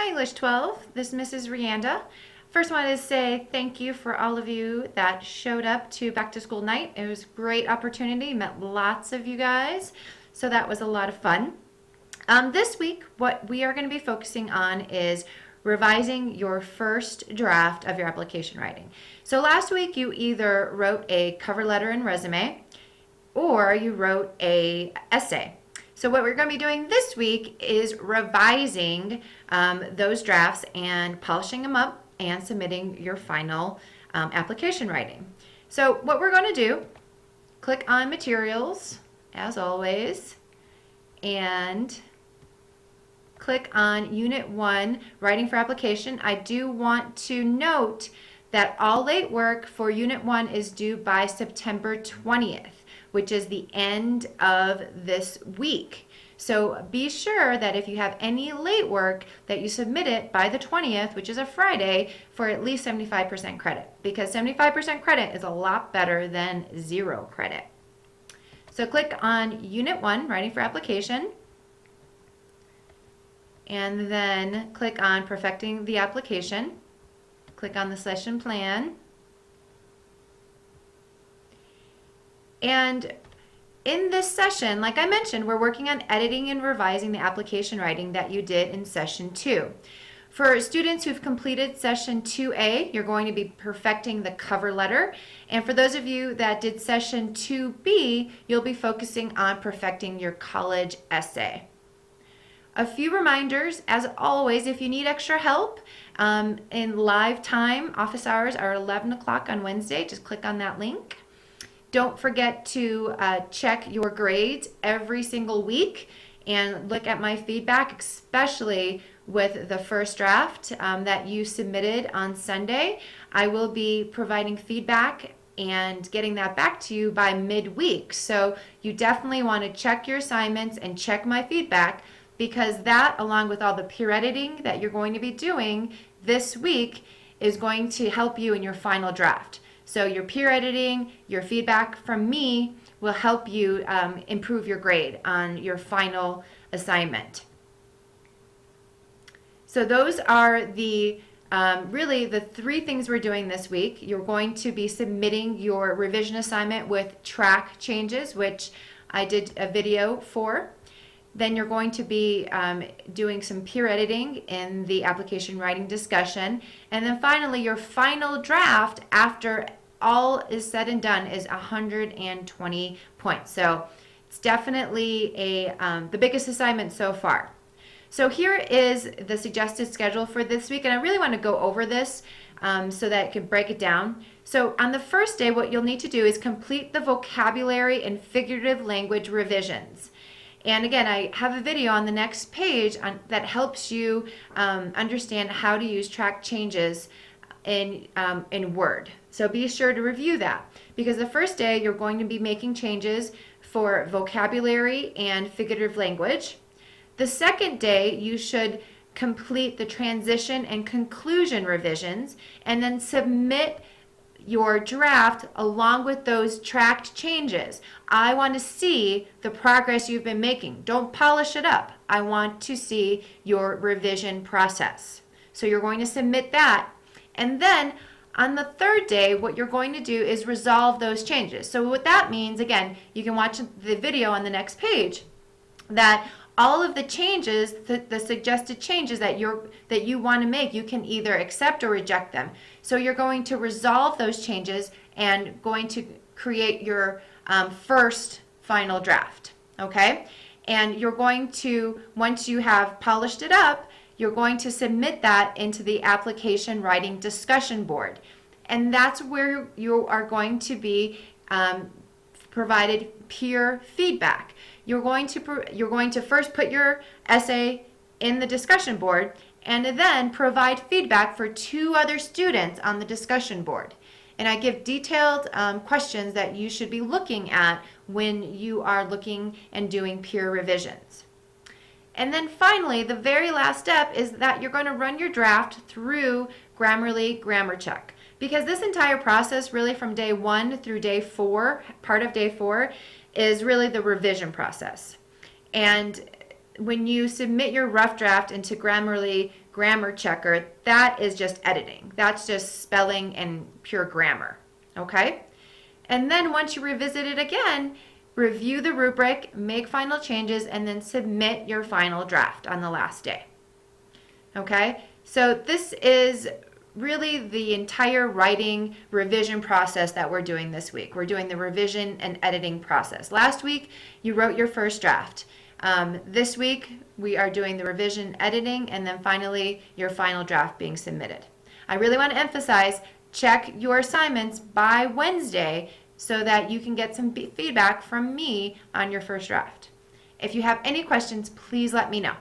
Hi English 12, this is Mrs. Rianda. First I wanted to say thank you for all of you that showed up to back to school night. It was a great opportunity, met lots of you guys, so that was a lot of fun. This week what we are going to be focusing on is revising your first draft of your application writing. So last week you either wrote a cover letter and resume or you wrote an essay. So what we're going to be doing this week is revising those drafts and polishing them up and submitting your final application writing. So what we're going to do, click on materials as always and click on Unit 1, Writing for Application. I do want to note that all late work for Unit 1 is due by September 20th. Which is the end of this week. So be sure that if you have any late work that you submit it by the 20th, which is a Friday, for at least 75% credit, because 75% credit is a lot better than 0 credit. So click on Unit 1, Writing for Application, and then click on Perfecting the Application. Click on the session plan. And in this session, like I mentioned, we're working on editing and revising the application writing that you did in session 2. For students who've completed session 2A, you're going to be perfecting the cover letter. And for those of you that did session 2B, you'll be focusing on perfecting your college essay. A few reminders, as always, if you need extra help in live time, office hours are 11 o'clock on Wednesday. Just click on that link. Don't forget to check your grades every single week and look at my feedback, especially with the first draft that you submitted on Sunday. I will be providing feedback and getting that back to you by midweek. So you definitely want to check your assignments and check my feedback, because that, along with all the peer editing that you're going to be doing this week, is going to help you in your final draft. So your peer editing, your feedback from me will help you improve your grade on your final assignment. So those are the really the 3 things we're doing this week. You're going to be submitting your revision assignment with track changes, which I did a video for. Then you're going to be doing some peer editing in the application writing discussion. And then finally, your final draft, after all is said and done, is 120 points. So it's definitely the biggest assignment so far. So here is the suggested schedule for this week. And I really want to go over this so that I can break it down. So on the first day, what you'll need to do is complete the vocabulary and figurative language revisions. And again, I have a video on the next page that helps you understand how to use track changes in Word. So be sure to review that, because the first day you're going to be making changes for vocabulary and figurative language. The second day you should complete the transition and conclusion revisions and then submit your draft along with those tracked changes. I want to see the progress you've been making. Don't polish it up. I want to see your revision process. So you're going to submit that. And then on the third day, what you're going to do is resolve those changes. So what that means, again, you can watch the video on the next page, that all of the changes, the suggested changes that you want to make, you can either accept or reject them. So you're going to resolve those changes and going to create your first final draft, okay? And you're going to, once you have polished it up, you're going to submit that into the application writing discussion board. And that's where you are going to be provided peer feedback. You're going to first put your essay in the discussion board and then provide feedback for 2 other students on the discussion board. And I give detailed questions that you should be looking at when you are looking and doing peer revisions. And then finally, the very last step is that you're going to run your draft through Grammarly Grammar Check. Because this entire process, really from day 1 through day 4, part of day 4, is really the revision process. And when you submit your rough draft into Grammarly Grammar Checker, that is just editing. That's just spelling and pure grammar, okay? And then once you revisit it again, review the rubric, make final changes, and then submit your final draft on the last day. Okay? So this is really the entire writing revision process that we're doing this week. We're doing the revision and editing process. Last week, you wrote your first draft. This week, we are doing the revision, editing, and then finally, your final draft being submitted. I really want to emphasize, check your assignments by Wednesday so that you can get some feedback from me on your first draft. If you have any questions, please let me know.